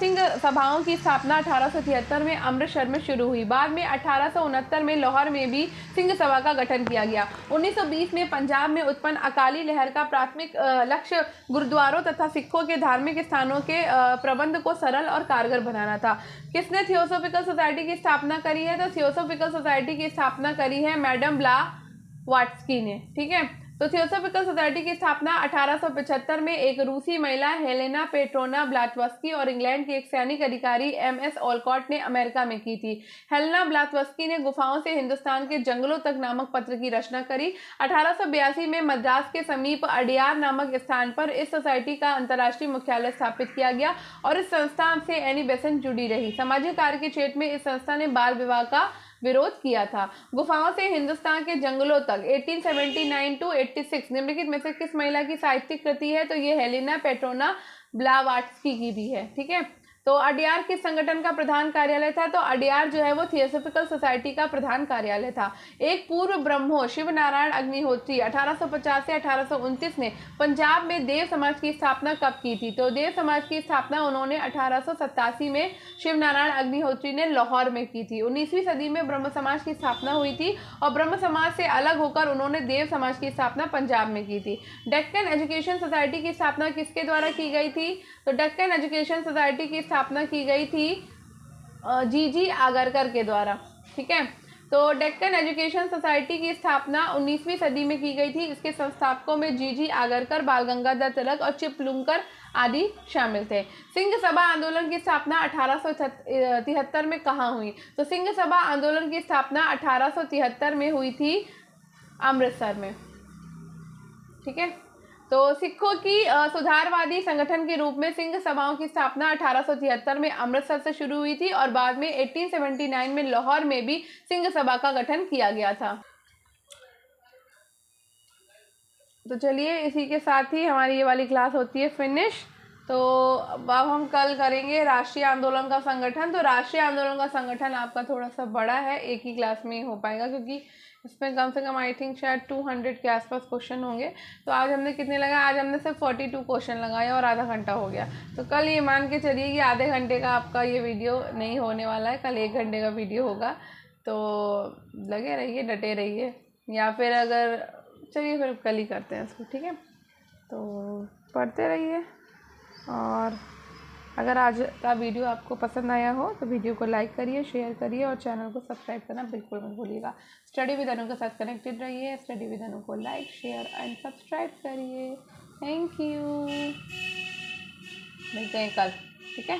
सिंह सभाओं की स्थापना 1873 में अमृतसर में शुरू हुई। बाद में 1869 में लाहौर में भी सिंह सभा का गठन किया गया। 1920 में पंजाब में उत्पन्न अकाली लहर का प्राथमिक लक्ष्य गुरुद्वारों तथा सिखों के धार्मिक स्थानों के प्रबंध को सरल और कारगर बनाना था। किसने थियोसॉफिकल सोसाइटी की स्थापना करी है? तो थियोसॉफिकल सोसाइटी की स्थापना करी है मैडम ब्लावाट्स्की ने। ठीक है, तो थियोसॉफिकल सोसाइटी की स्थापना 1875 में एक रूसी महिला हेलेना पेट्रोना ब्लाटवस्की और इंग्लैंड के एक सैनिक अधिकारी MS ओलकॉट ने अमेरिका में की थी। हेलेना ब्लाटवस्की ने गुफाओं से हिंदुस्तान के जंगलों तक नामक पत्र की रचना करी। 1882 में मद्रास के समीप अडियार नामक स्थान पर इस सोसाइटी का अंतर्राष्ट्रीय मुख्यालय स्थापित किया गया और इस संस्था से एनी बेसेंट जुड़ी रही। सामाजिक कार्य के क्षेत्र में इस संस्था ने बाल विवाह का विरोध किया था। गुफाओं से हिंदुस्तान के जंगलों तक 1879 to 86 निम्नलिखित में से किस महिला की साहित्यिक कृति है? तो ये हेलेना पेट्रोना ब्लावाट्स्की की भी है। ठीक है, तो अडयार किस संगठन का प्रधान कार्यालय था? तो अडयार जो है वो थियोसॉफिकल सोसाइटी का प्रधान कार्यालय था। एक पूर्व ब्रह्मो शिव नारायण अग्निहोत्री 1850 से 1829 ने पंजाब में देव समाज की स्थापना कब की थी? तो देव समाज की स्थापना उन्होंने 1887 में शिव नारायण अग्निहोत्री ने लाहौर में की थी। 19वीं सदी में ब्रह्म समाज की स्थापना हुई थी और ब्रह्म समाज से अलग होकर उन्होंने देव समाज की स्थापना पंजाब में की थी। डेक्कन एजुकेशन सोसाइटी की स्थापना किसके द्वारा की गई थी? तो डेक्कन एजुकेशन सोसाइटी की स्थापना की गई थी जी आगरकर के द्वारा। ठीक है, तो डेक्कन एजुकेशन सोसाइटी की स्थापना 19वीं सदी में की गई थी। इसके संस्थापकों में जी आगरकर, बाल गंगाधर तिलक और चिपलुंकर आदि शामिल थे। सिंह सभा आंदोलन की स्थापना 1873 में कहाँ हुई? तो सिंह सभा आंदोलन की स्थापना 1873 में हुई थी अमृतसर में। ठीक है, तो सिखों की सुधारवादी संगठन के रूप में सिंह सभाओं की स्थापना 1873 में अमृतसर से शुरू हुई थी और बाद में 1879 में लाहौर में भी सिंह सभा का गठन किया गया था। तो चलिए, इसी के साथ ही हमारी ये वाली क्लास होती है फिनिश। तो अब हम कल करेंगे राष्ट्रीय आंदोलन का संगठन। तो राष्ट्रीय आंदोलन का संगठन आपका थोड़ा सा बड़ा है, एक ही क्लास में ही हो पाएगा क्योंकि इसमें कम से कम आई थिंक शायद 200 के आसपास क्वेश्चन होंगे। तो आज हमने कितने लगाए? आज हमने सिर्फ 42 क्वेश्चन लगाए और आधा घंटा हो गया। तो कल ये मान के चलिए कि आधे घंटे का आपका ये वीडियो नहीं होने वाला है, कल 1 घंटे का वीडियो होगा। तो लगे रहिए, डटे रहिए, या फिर अगर चलिए फिर कल ही करते हैं इसको। ठीक है, तो पढ़ते रहिए और अगर आज का वीडियो आपको पसंद आया हो तो वीडियो को लाइक करिए, शेयर करिए और चैनल को सब्सक्राइब करना बिल्कुल मत भूलिएगा। स्टडी विद अनु के साथ कनेक्टेड रहिए। स्टडी विद अनु को लाइक, शेयर एंड सब्सक्राइब करिए। थैंक यू, मिलते हैं कल। ठीक है,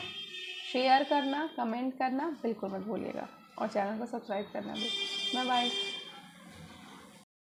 शेयर करना, कमेंट करना बिल्कुल मत भूलिएगा और चैनल को सब्सक्राइब करना भी। Bye bye.